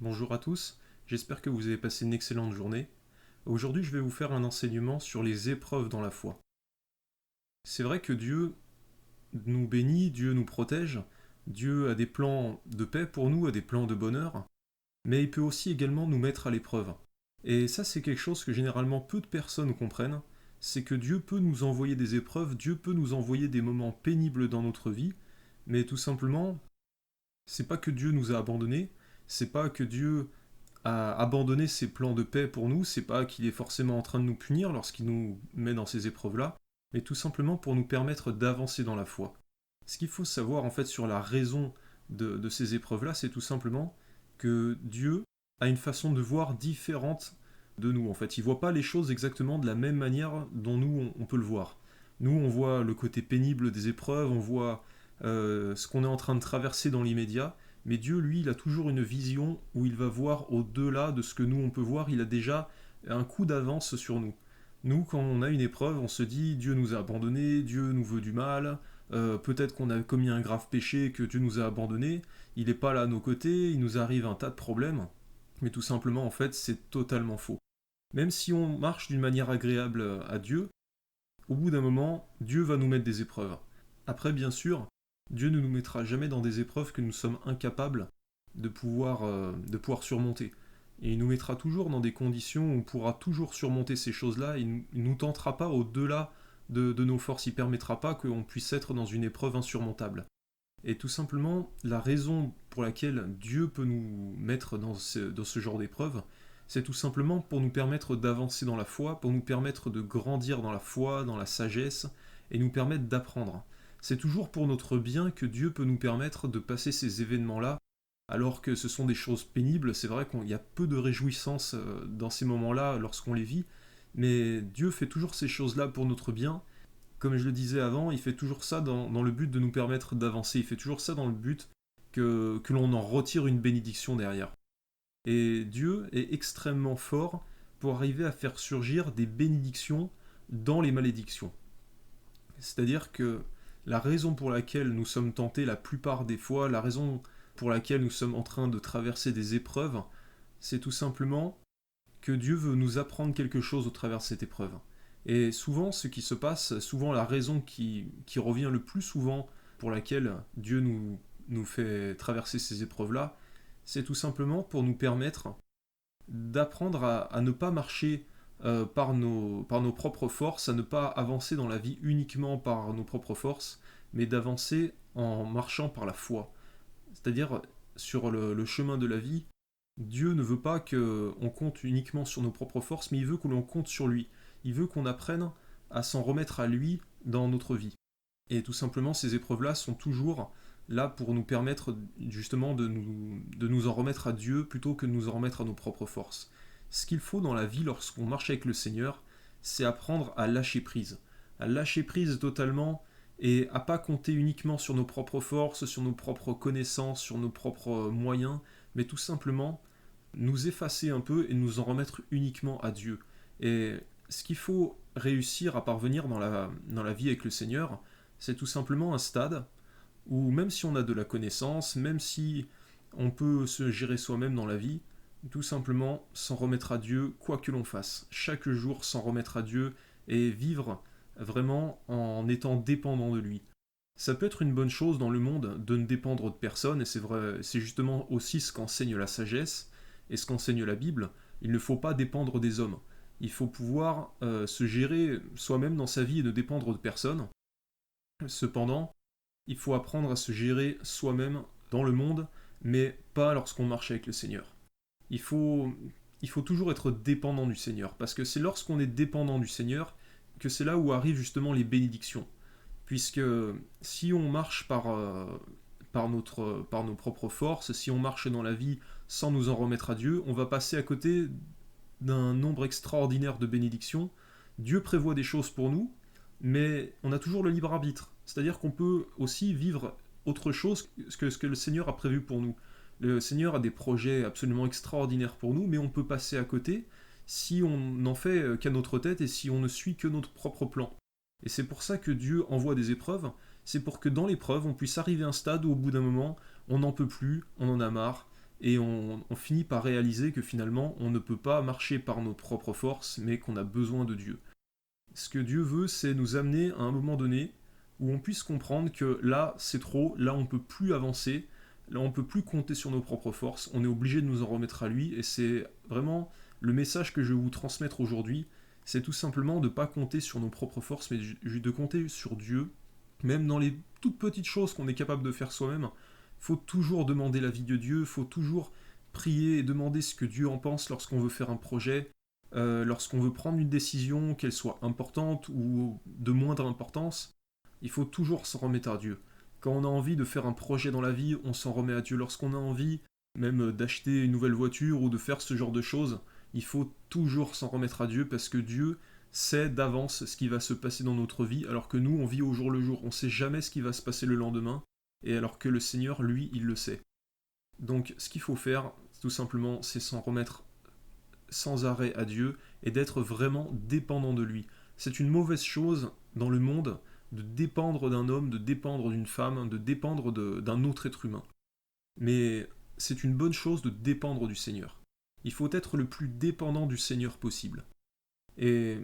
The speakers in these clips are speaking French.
Bonjour à tous, j'espère que vous avez passé une excellente journée. Aujourd'hui, je vais vous faire un enseignement sur les épreuves dans la foi. C'est vrai que Dieu nous bénit, Dieu nous protège, Dieu a des plans de paix pour nous, a des plans de bonheur, mais il peut aussi également nous mettre à l'épreuve. Et ça, c'est quelque chose que généralement peu de personnes comprennent, c'est que Dieu peut nous envoyer des épreuves, Dieu peut nous envoyer des moments pénibles dans notre vie, mais tout simplement, c'est pas que Dieu nous a abandonnés, c'est pas que Dieu a abandonné ses plans de paix pour nous, c'est pas qu'il est forcément en train de nous punir lorsqu'il nous met dans ces épreuves-là, mais tout simplement pour nous permettre d'avancer dans la foi. Ce qu'il faut savoir en fait sur la raison de ces épreuves-là, c'est tout simplement que Dieu a une façon de voir différente de nous. En fait, il voit pas les choses exactement de la même manière dont nous on peut le voir. Nous, on voit le côté pénible des épreuves, on voit ce qu'on est en train de traverser dans l'immédiat, mais Dieu, lui, il a toujours une vision où il va voir au-delà de ce que nous, on peut voir. Il a déjà un coup d'avance sur nous. Nous, quand on a une épreuve, on se dit Dieu nous a abandonnés, Dieu nous veut du mal, peut-être qu'on a commis un grave péché, que Dieu nous a abandonnés, il n'est pas là à nos côtés, il nous arrive un tas de problèmes. Mais tout simplement, en fait, c'est totalement faux. Même si on marche d'une manière agréable à Dieu, au bout d'un moment, Dieu va nous mettre des épreuves. Après, bien sûr, Dieu ne nous mettra jamais dans des épreuves que nous sommes incapables de pouvoir surmonter. Et il nous mettra toujours dans des conditions où on pourra toujours surmonter ces choses-là. Il ne nous tentera pas au-delà de nos forces. Il ne permettra pas qu'on puisse être dans une épreuve insurmontable. Et tout simplement, la raison pour laquelle Dieu peut nous mettre dans ce genre d'épreuve, c'est tout simplement pour nous permettre d'avancer dans la foi, pour nous permettre de grandir dans la foi, dans la sagesse, et nous permettre d'apprendre. C'est toujours pour notre bien que Dieu peut nous permettre de passer ces événements-là, alors que ce sont des choses pénibles. C'est vrai qu'il y a peu de réjouissance dans ces moments-là lorsqu'on les vit, mais Dieu fait toujours ces choses-là pour notre bien. Comme je le disais avant, il fait toujours ça dans le but de nous permettre d'avancer. Il fait toujours ça dans le but que l'on en retire une bénédiction derrière. Et Dieu est extrêmement fort pour arriver à faire surgir des bénédictions dans les malédictions. C'est-à-dire que la raison pour laquelle nous sommes tentés la plupart des fois, la raison pour laquelle nous sommes en train de traverser des épreuves, c'est tout simplement que Dieu veut nous apprendre quelque chose au travers de cette épreuve. Et souvent, ce qui se passe, souvent la raison qui revient le plus souvent pour laquelle Dieu nous fait traverser ces épreuves-là, c'est tout simplement pour nous permettre d'apprendre à ne pas marcher par nos propres forces, à ne pas avancer dans la vie uniquement par nos propres forces, mais d'avancer en marchant par la foi. C'est-à-dire, sur le chemin de la vie, Dieu ne veut pas qu'on compte uniquement sur nos propres forces, mais il veut que l'on compte sur lui. Il veut qu'on apprenne à s'en remettre à lui dans notre vie. Et tout simplement, ces épreuves-là sont toujours là pour nous permettre justement de nous en remettre à Dieu plutôt que de nous en remettre à nos propres forces. Ce qu'il faut dans la vie lorsqu'on marche avec le Seigneur, c'est apprendre à lâcher prise. À lâcher prise totalement et à pas compter uniquement sur nos propres forces, sur nos propres connaissances, sur nos propres moyens, mais tout simplement nous effacer un peu et nous en remettre uniquement à Dieu. Et ce qu'il faut réussir à parvenir dans la vie avec le Seigneur, c'est tout simplement un stade où même si on a de la connaissance, même si on peut se gérer soi-même dans la vie, tout simplement s'en remettre à Dieu quoi que l'on fasse. Chaque jour s'en remettre à Dieu et vivre vraiment en étant dépendant de lui. Ça peut être une bonne chose dans le monde de ne dépendre de personne, et c'est vrai, c'est justement aussi ce qu'enseigne la sagesse et ce qu'enseigne la Bible. Il ne faut pas dépendre des hommes. Il faut pouvoir se gérer soi-même dans sa vie et ne dépendre de personne. Cependant, il faut apprendre à se gérer soi-même dans le monde, mais pas lorsqu'on marche avec le Seigneur. Il faut, il faut toujours être dépendant du Seigneur, parce que c'est lorsqu'on est dépendant du Seigneur que c'est là où arrivent justement les bénédictions. Puisque si on marche par nos propres forces, si on marche dans la vie sans nous en remettre à Dieu, on va passer à côté d'un nombre extraordinaire de bénédictions. Dieu prévoit des choses pour nous, mais on a toujours le libre arbitre. C'est-à-dire qu'on peut aussi vivre autre chose que ce que le Seigneur a prévu pour nous. Le Seigneur a des projets absolument extraordinaires pour nous, mais on peut passer à côté si on n'en fait qu'à notre tête et si on ne suit que notre propre plan. Et c'est pour ça que Dieu envoie des épreuves, c'est pour que dans l'épreuve, on puisse arriver à un stade où au bout d'un moment, on n'en peut plus, on en a marre, et on finit par réaliser que finalement on ne peut pas marcher par nos propres forces, mais qu'on a besoin de Dieu. Ce que Dieu veut, c'est nous amener à un moment donné où on puisse comprendre que là c'est trop, là on ne peut plus avancer, là on ne peut plus compter sur nos propres forces, on est obligé de nous en remettre à lui, et c'est vraiment le message que je vais vous transmettre aujourd'hui, c'est tout simplement de ne pas compter sur nos propres forces, mais de compter sur Dieu, même dans les toutes petites choses qu'on est capable de faire soi-même. Il faut toujours demander l'avis de Dieu, il faut toujours prier et demander ce que Dieu en pense lorsqu'on veut faire un projet, lorsqu'on veut prendre une décision, qu'elle soit importante ou de moindre importance. Il faut toujours s'en remettre à Dieu. Quand on a envie de faire un projet dans la vie, on s'en remet à Dieu. Lorsqu'on a envie même d'acheter une nouvelle voiture ou de faire ce genre de choses, il faut toujours s'en remettre à Dieu, parce que Dieu sait d'avance ce qui va se passer dans notre vie, alors que nous, on vit au jour le jour. On ne sait jamais ce qui va se passer le lendemain, et alors que le Seigneur, lui, il le sait. Donc ce qu'il faut faire, tout simplement, c'est s'en remettre sans arrêt à Dieu et d'être vraiment dépendant de lui. C'est une mauvaise chose dans le monde de dépendre d'un homme, de dépendre d'une femme, de dépendre d'un autre être humain. Mais c'est une bonne chose de dépendre du Seigneur. Il faut être le plus dépendant du Seigneur possible. Et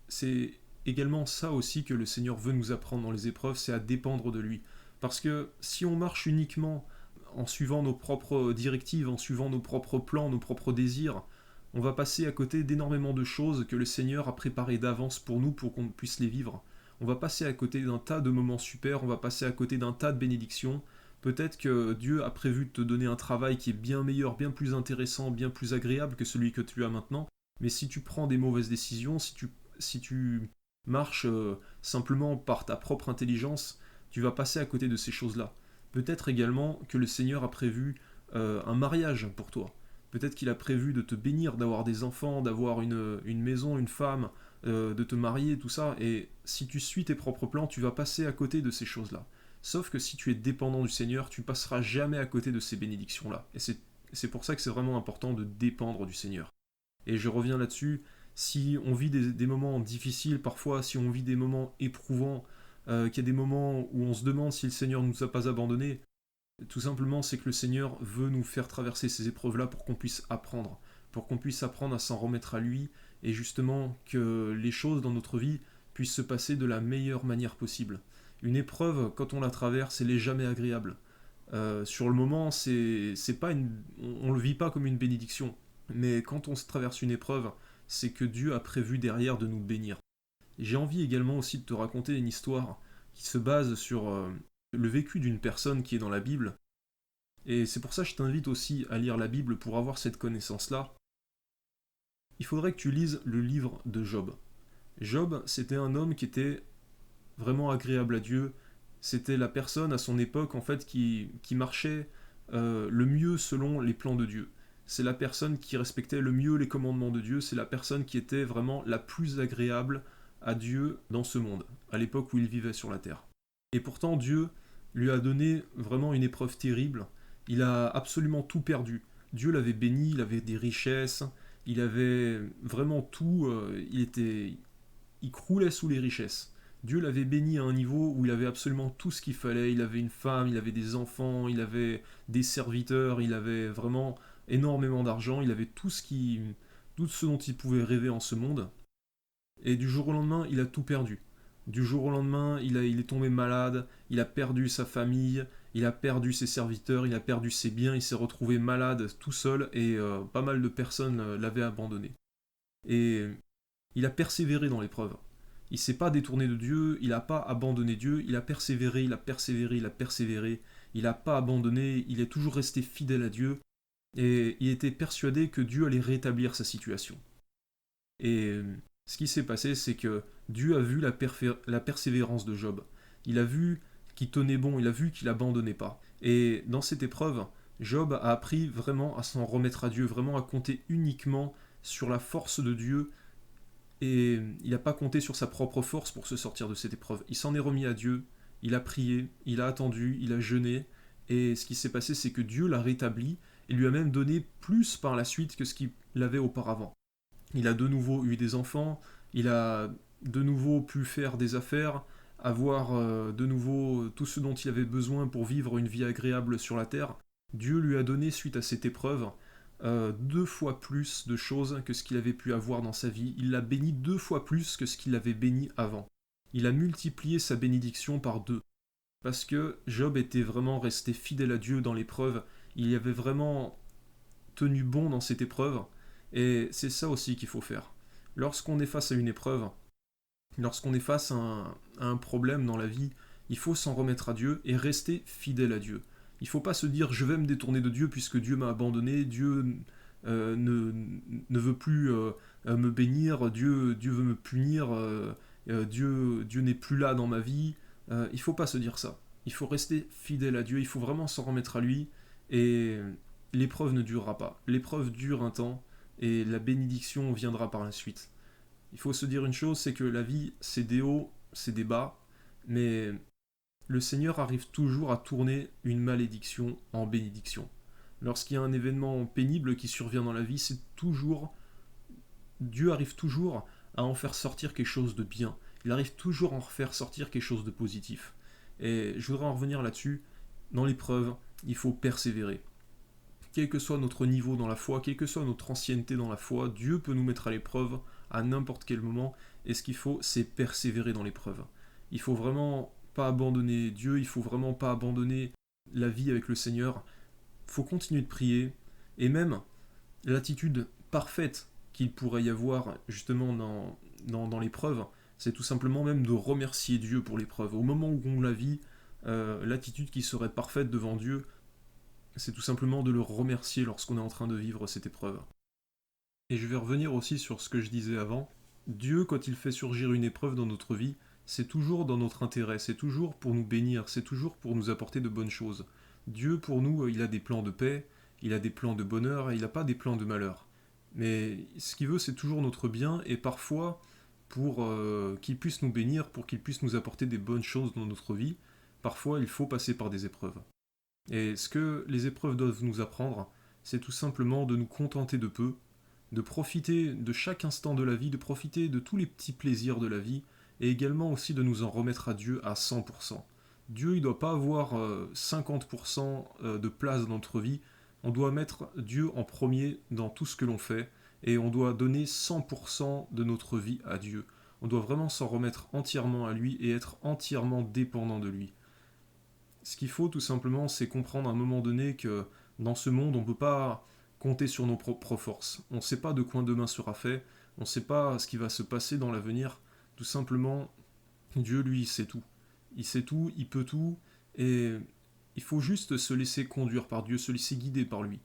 c'est également ça aussi que le Seigneur veut nous apprendre dans les épreuves, c'est à dépendre de lui. Parce que si on marche uniquement en suivant nos propres directives, en suivant nos propres plans, nos propres désirs, on va passer à côté d'énormément de choses que le Seigneur a préparées d'avance pour nous pour qu'on puisse les vivre. On va passer à côté d'un tas de moments super, on va passer à côté d'un tas de bénédictions. Peut-être que Dieu a prévu de te donner un travail qui est bien meilleur, bien plus intéressant, bien plus agréable que celui que tu as maintenant. Mais si tu prends des mauvaises décisions, si tu marches simplement par ta propre intelligence, tu vas passer à côté de ces choses-là. Peut-être également que le Seigneur a prévu un mariage pour toi. Peut-être qu'il a prévu de te bénir, d'avoir des enfants, d'avoir une maison, une femme, de te marier, tout ça. Et si tu suis tes propres plans, tu vas passer à côté de ces choses-là. Sauf que si tu es dépendant du Seigneur, tu passeras jamais à côté de ces bénédictions-là. Et c'est pour ça que c'est vraiment important de dépendre du Seigneur. Et je reviens là-dessus, si on vit des moments difficiles, parfois si on vit des moments éprouvants, qu'il y a des moments où on se demande si le Seigneur ne nous a pas abandonnés, tout simplement c'est que le Seigneur veut nous faire traverser ces épreuves-là pour qu'on puisse apprendre à s'en remettre à lui, et justement que les choses dans notre vie puissent se passer de la meilleure manière possible. Une épreuve, quand on la traverse, elle n'est jamais agréable. Sur le moment, c'est pas on le vit pas comme une bénédiction. Mais quand on se traverse une épreuve, c'est que Dieu a prévu derrière de nous bénir. J'ai envie également aussi de te raconter une histoire qui se base sur le vécu d'une personne qui est dans la Bible. Et c'est pour ça que je t'invite aussi à lire la Bible pour avoir cette connaissance-là. Il faudrait que tu lises le livre de Job. Job, c'était un homme qui était vraiment agréable à Dieu. C'était la personne à son époque en fait qui marchait le mieux selon les plans de Dieu. C'est la personne qui respectait le mieux les commandements de Dieu. C'est la personne qui était vraiment la plus agréable à Dieu dans ce monde, à l'époque où il vivait sur la terre. Et pourtant Dieu lui a donné vraiment une épreuve terrible. Il a absolument tout perdu. Dieu l'avait béni, il avait des richesses, il avait vraiment tout, il croulait sous les richesses. Dieu l'avait béni à un niveau où il avait absolument tout ce qu'il fallait. Il avait une femme, il avait des enfants, il avait des serviteurs, il avait vraiment énormément d'argent, il avait tout ce dont il pouvait rêver en ce monde. Et du jour au lendemain, il a tout perdu. Du jour au lendemain, il est tombé malade, il a perdu sa famille, il a perdu ses serviteurs, il a perdu ses biens, il s'est retrouvé malade tout seul, et pas mal de personnes l'avaient abandonné. Et il a persévéré dans l'épreuve. Il s'est pas détourné de Dieu, il n'a pas abandonné Dieu, il a persévéré, il a persévéré, il a persévéré, il n'a pas abandonné, il est toujours resté fidèle à Dieu, et il était persuadé que Dieu allait rétablir sa situation. Et ce qui s'est passé, c'est que Dieu a vu la persévérance de Job. Il a vu qu'il tenait bon, il a vu qu'il abandonnait pas. Et dans cette épreuve, Job a appris vraiment à s'en remettre à Dieu, vraiment à compter uniquement sur la force de Dieu, et il n'a pas compté sur sa propre force pour se sortir de cette épreuve. Il s'en est remis à Dieu, il a prié, il a attendu, il a jeûné, et ce qui s'est passé, c'est que Dieu l'a rétabli et lui a même donné plus par la suite que ce qu'il avait auparavant. Il a de nouveau eu des enfants, il a de nouveau pu faire des affaires, avoir de nouveau tout ce dont il avait besoin pour vivre une vie agréable sur la terre. Dieu lui a donné, suite à cette épreuve, 2 fois plus de choses que ce qu'il avait pu avoir dans sa vie. Il l'a béni 2 fois plus que ce qu'il avait béni avant. Il a multiplié sa bénédiction par 2. Parce que Job était vraiment resté fidèle à Dieu dans l'épreuve. Il avait vraiment tenu bon dans cette épreuve. Et c'est ça aussi qu'il faut faire. Lorsqu'on est face à une épreuve, lorsqu'on est face à un problème dans la vie, il faut s'en remettre à Dieu et rester fidèle à Dieu. Il ne faut pas se dire je vais me détourner de Dieu puisque Dieu m'a abandonné, Dieu ne veut plus me bénir, Dieu veut me punir, Dieu n'est plus là dans ma vie. Il ne faut pas se dire ça. Il faut rester fidèle à Dieu, il faut vraiment s'en remettre à lui et l'épreuve ne durera pas. L'épreuve dure un temps et la bénédiction viendra par la suite. Il faut se dire une chose, c'est que la vie, c'est des hauts, c'est des bas, mais le Seigneur arrive toujours à tourner une malédiction en bénédiction. Lorsqu'il y a un événement pénible qui survient dans la vie, c'est toujours Dieu arrive toujours à en faire sortir quelque chose de bien. Il arrive toujours à en faire sortir quelque chose de positif. Et je voudrais en revenir là-dessus. Dans l'épreuve, il faut persévérer. Quel que soit notre niveau dans la foi, quelle que soit notre ancienneté dans la foi, Dieu peut nous mettre à l'épreuve à n'importe quel moment. Et ce qu'il faut, c'est persévérer dans l'épreuve. Il faut vraiment pas abandonner Dieu, il faut vraiment pas abandonner la vie avec le Seigneur. Il faut continuer de prier. Et même l'attitude parfaite qu'il pourrait y avoir justement dans l'épreuve, c'est tout simplement même de remercier Dieu pour l'épreuve. Au moment où on la vit, l'attitude qui serait parfaite devant Dieu, c'est tout simplement de le remercier lorsqu'on est en train de vivre cette épreuve. Et je vais revenir aussi sur ce que je disais avant. Dieu, quand il fait surgir une épreuve dans notre vie, c'est toujours dans notre intérêt, c'est toujours pour nous bénir, c'est toujours pour nous apporter de bonnes choses. Dieu, pour nous, il a des plans de paix, il a des plans de bonheur, et il n'a pas des plans de malheur. Mais ce qu'il veut, c'est toujours notre bien, et parfois, pour qu'il puisse nous bénir, pour qu'il puisse nous apporter des bonnes choses dans notre vie, parfois il faut passer par des épreuves. Et ce que les épreuves doivent nous apprendre, c'est tout simplement de nous contenter de peu, de profiter de chaque instant de la vie, de profiter de tous les petits plaisirs de la vie, et également aussi de nous en remettre à Dieu à 100%. Dieu, il ne doit pas avoir 50% de place dans notre vie, on doit mettre Dieu en premier dans tout ce que l'on fait, et on doit donner 100% de notre vie à Dieu. On doit vraiment s'en remettre entièrement à lui et être entièrement dépendant de lui. Ce qu'il faut tout simplement, c'est comprendre à un moment donné que dans ce monde, on ne peut pas compter sur nos propres forces. On ne sait pas de quoi demain sera fait, on ne sait pas ce qui va se passer dans l'avenir. Tout simplement, Dieu, lui, il sait tout. Il sait tout, il peut tout, et il faut juste se laisser conduire par Dieu, se laisser guider par lui.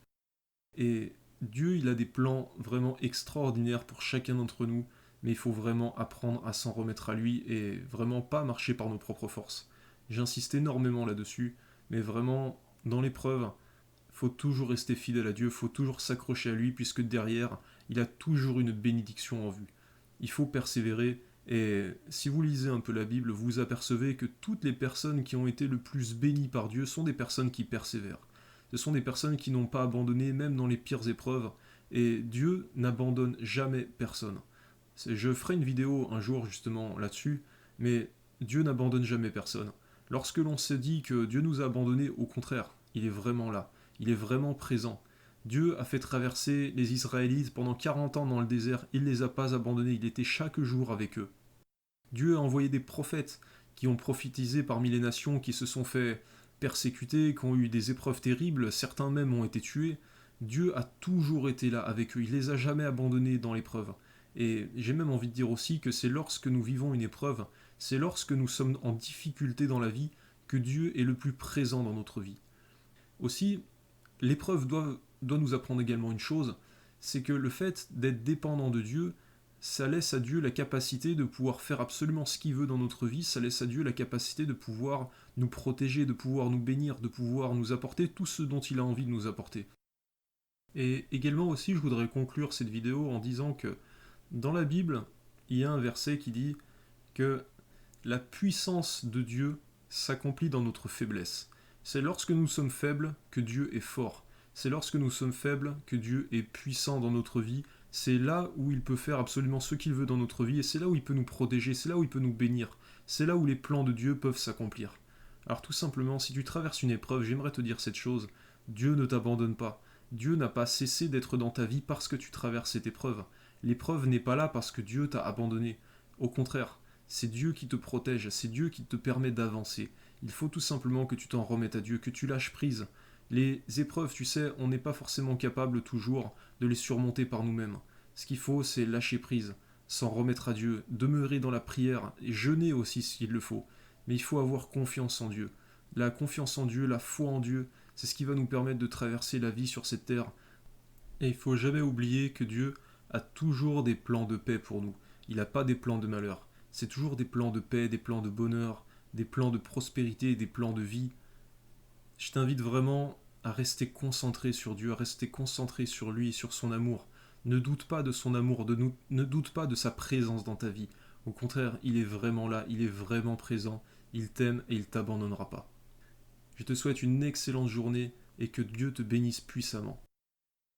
Et Dieu, il a des plans vraiment extraordinaires pour chacun d'entre nous, mais il faut vraiment apprendre à s'en remettre à lui et vraiment pas marcher par nos propres forces. J'insiste énormément là-dessus, mais vraiment, dans l'épreuve, il faut toujours rester fidèle à Dieu, il faut toujours s'accrocher à lui, puisque derrière, il a toujours une bénédiction en vue. Il faut persévérer, et si vous lisez un peu la Bible, vous apercevez que toutes les personnes qui ont été le plus bénies par Dieu sont des personnes qui persévèrent. Ce sont des personnes qui n'ont pas abandonné, même dans les pires épreuves, et Dieu n'abandonne jamais personne. Je ferai une vidéo un jour justement là-dessus, mais Dieu n'abandonne jamais personne. Lorsque l'on se dit que Dieu nous a abandonnés, au contraire, il est vraiment là, il est vraiment présent. Dieu a fait traverser les Israélites pendant 40 ans dans le désert, il ne les a pas abandonnés, il était chaque jour avec eux. Dieu a envoyé des prophètes qui ont prophétisé parmi les nations, qui se sont fait persécuter, qui ont eu des épreuves terribles, certains même ont été tués. Dieu a toujours été là avec eux, il ne les a jamais abandonnés dans l'épreuve. Et j'ai même envie de dire aussi que c'est lorsque nous vivons une épreuve, c'est lorsque nous sommes en difficulté dans la vie, que Dieu est le plus présent dans notre vie. Aussi, l'épreuve doit nous apprendre également une chose, c'est que le fait d'être dépendant de Dieu, ça laisse à Dieu la capacité de pouvoir faire absolument ce qu'il veut dans notre vie, ça laisse à Dieu la capacité de pouvoir nous protéger, de pouvoir nous bénir, de pouvoir nous apporter tout ce dont il a envie de nous apporter. Et également aussi, je voudrais conclure cette vidéo en disant que dans la Bible, il y a un verset qui dit que la puissance de Dieu s'accomplit dans notre faiblesse. C'est lorsque nous sommes faibles que Dieu est fort. C'est lorsque nous sommes faibles que Dieu est puissant dans notre vie. C'est là où il peut faire absolument ce qu'il veut dans notre vie et c'est là où il peut nous protéger, c'est là où il peut nous bénir. C'est là où les plans de Dieu peuvent s'accomplir. Alors tout simplement, si tu traverses une épreuve, j'aimerais te dire cette chose. Dieu ne t'abandonne pas. Dieu n'a pas cessé d'être dans ta vie parce que tu traverses cette épreuve. L'épreuve n'est pas là parce que Dieu t'a abandonné. Au contraire, c'est Dieu qui te protège, c'est Dieu qui te permet d'avancer. Il faut tout simplement que tu t'en remettes à Dieu, que tu lâches prise. Les épreuves, tu sais, on n'est pas forcément capable toujours de les surmonter par nous-mêmes. Ce qu'il faut, c'est lâcher prise, s'en remettre à Dieu, demeurer dans la prière et jeûner aussi s'il le faut. Mais il faut avoir confiance en Dieu. La confiance en Dieu, la foi en Dieu, c'est ce qui va nous permettre de traverser la vie sur cette terre. Et il faut jamais oublier que Dieu a toujours des plans de paix pour nous. Il n'a pas des plans de malheur. C'est toujours des plans de paix, des plans de bonheur, des plans de prospérité, des plans de vie. Je t'invite vraiment à rester concentré sur Dieu, à rester concentré sur lui et sur son amour. Ne doute pas de son amour, ne doute pas de sa présence dans ta vie. Au contraire, il est vraiment là, il est vraiment présent, il t'aime et il t'abandonnera pas. Je te souhaite une excellente journée et que Dieu te bénisse puissamment.